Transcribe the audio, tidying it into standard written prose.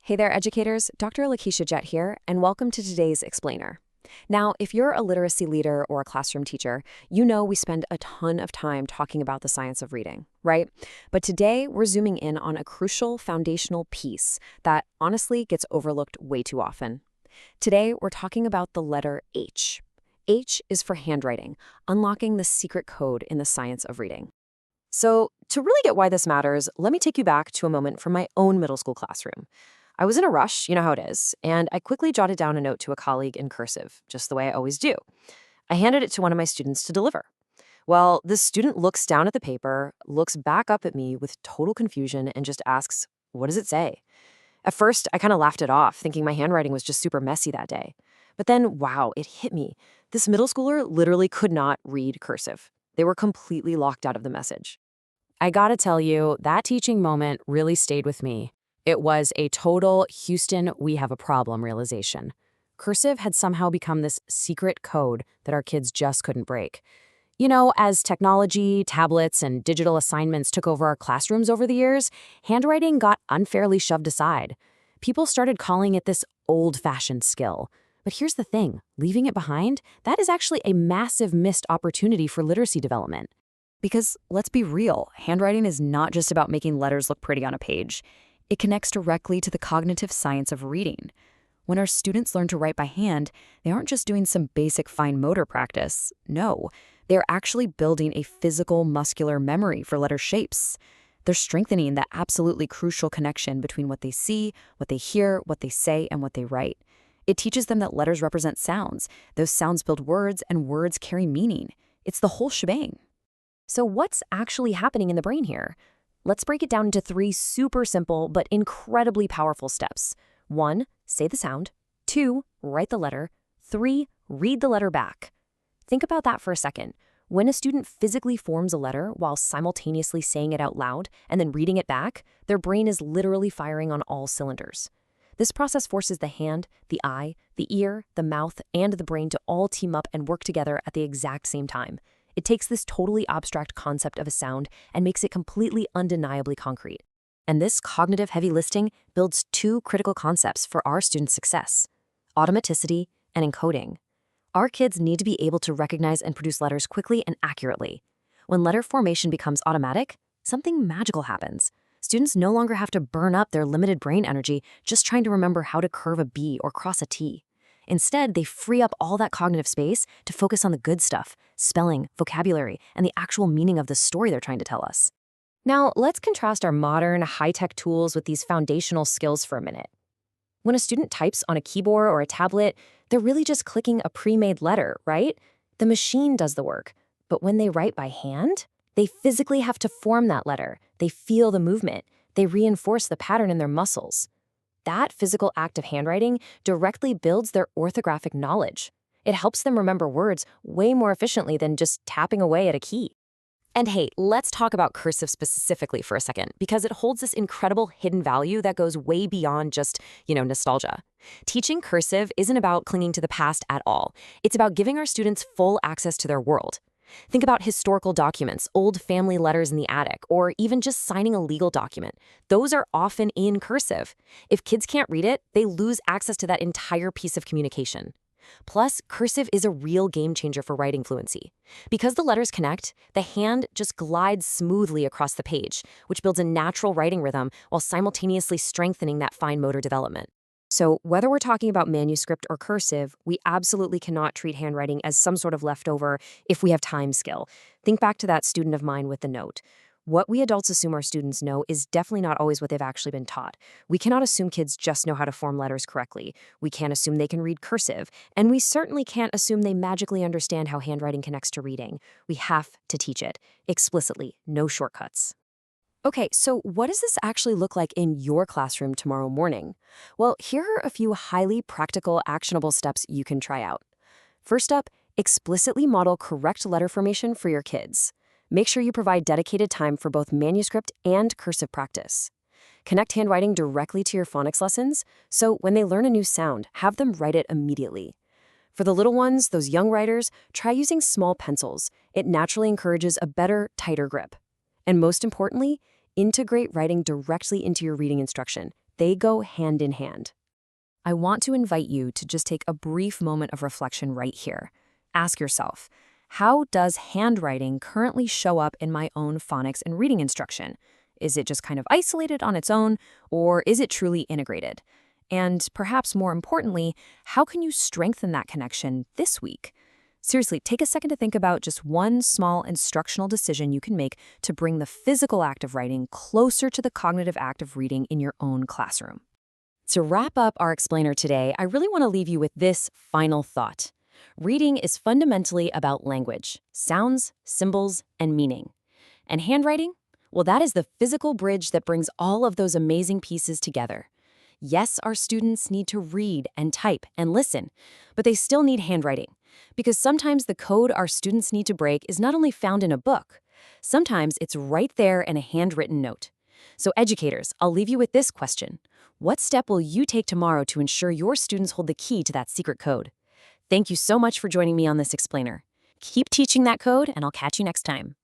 Hey there, educators. Dr. LaKeacha Jett here, and welcome to today's Explainer. Now, if you're a literacy leader or a classroom teacher, you know we spend a ton of time talking about the science of reading, right? But today, we're zooming in on a crucial foundational piece that honestly gets overlooked way too often. Today, we're talking about the letter H. H is for handwriting, unlocking the secret code in the science of reading. So, to really get why this matters, let me take you back to a moment from my own middle school classroom. I was in a rush, you know how it is, and I quickly jotted down a note to a colleague in cursive, just the way I always do. I handed it to one of my students to deliver. Well, this student looks down at the paper, looks back up at me with total confusion, and just asks, "What does it say?" At first, I kind of laughed it off, thinking my handwriting was just super messy that day. But then, wow, it hit me. This middle schooler literally could not read cursive. They were completely locked out of the message. I gotta tell you, that teaching moment really stayed with me. It was a total Houston, we have a problem realization. Cursive had somehow become this secret code that our kids just couldn't break. You know, as technology, tablets, and digital assignments took over our classrooms over the years, handwriting got unfairly shoved aside. People started calling it this old-fashioned skill. But here's the thing, leaving it behind, that is actually a massive missed opportunity for literacy development. Because let's be real, handwriting is not just about making letters look pretty on a page. It connects directly to the cognitive science of reading. When our students learn to write by hand, they aren't just doing some basic fine motor practice. No, they're actually building a physical, muscular memory for letter shapes. They're strengthening that absolutely crucial connection between what they see, what they hear, what they say, and what they write. It teaches them that letters represent sounds. Those sounds build words, and words carry meaning. It's the whole shebang. So what's actually happening in the brain here? Let's break it down into 3 super simple but incredibly powerful steps. 1, say the sound. 2, write the letter. 3, read the letter back. Think about that for a second. When a student physically forms a letter while simultaneously saying it out loud and then reading it back, their brain is literally firing on all cylinders. This process forces the hand, the eye, the ear, the mouth, and the brain to all team up and work together at the exact same time. It takes this totally abstract concept of a sound and makes it completely undeniably concrete. And this cognitive heavy lifting builds 2 critical concepts for our students' success: automaticity and encoding. Our kids need to be able to recognize and produce letters quickly and accurately. When letter formation becomes automatic, something magical happens. Students no longer have to burn up their limited brain energy just trying to remember how to curve a B or cross a T. Instead, they free up all that cognitive space to focus on the good stuff, spelling, vocabulary, and the actual meaning of the story they're trying to tell us. Now, let's contrast our modern, high-tech tools with these foundational skills for a minute. When a student types on a keyboard or a tablet, they're really just clicking a pre-made letter, right? The machine does the work. But when they write by hand, they physically have to form that letter. They feel the movement. They reinforce the pattern in their muscles. That physical act of handwriting directly builds their orthographic knowledge. It helps them remember words way more efficiently than just tapping away at a key. And hey, let's talk about cursive specifically for a second, because it holds this incredible hidden value that goes way beyond just, nostalgia. Teaching cursive isn't about clinging to the past at all. It's about giving our students full access to their world. Think about historical documents, old family letters in the attic, or even just signing a legal document. Those are often in cursive. If kids can't read it, they lose access to that entire piece of communication. Plus, cursive is a real game changer for writing fluency. Because the letters connect, the hand just glides smoothly across the page, which builds a natural writing rhythm while simultaneously strengthening that fine motor development. So whether we're talking about manuscript or cursive, we absolutely cannot treat handwriting as some sort of leftover if we have time skill. Think back to that student of mine with the note. What we adults assume our students know is definitely not always what they've actually been taught. We cannot assume kids just know how to form letters correctly. We can't assume they can read cursive. And we certainly can't assume they magically understand how handwriting connects to reading. We have to teach it, explicitly, no shortcuts. Okay, so what does this actually look like in your classroom tomorrow morning? Well, here are a few highly practical, actionable steps you can try out. First up, explicitly model correct letter formation for your kids. Make sure you provide dedicated time for both manuscript and cursive practice. Connect handwriting directly to your phonics lessons, so when they learn a new sound, have them write it immediately. For the little ones, those young writers, try using small pencils. It naturally encourages a better, tighter grip. And most importantly, integrate writing directly into your reading instruction. They go hand in hand. I want to invite you to just take a brief moment of reflection right here. Ask yourself, how does handwriting currently show up in my own phonics and reading instruction? Is it just kind of isolated on its own, or is it truly integrated? And perhaps more importantly, how can you strengthen that connection this week? Seriously, take a second to think about just one small instructional decision you can make to bring the physical act of writing closer to the cognitive act of reading in your own classroom. To wrap up our explainer today, I really want to leave you with this final thought. Reading is fundamentally about language, sounds, symbols, and meaning. And handwriting? Well, that is the physical bridge that brings all of those amazing pieces together. Yes, our students need to read and type and listen, but they still need handwriting. Because sometimes the code our students need to break is not only found in a book, sometimes it's right there in a handwritten note. So educators, I'll leave you with this question. What step will you take tomorrow to ensure your students hold the key to that secret code? Thank you so much for joining me on this explainer. Keep teaching that code, and I'll catch you next time.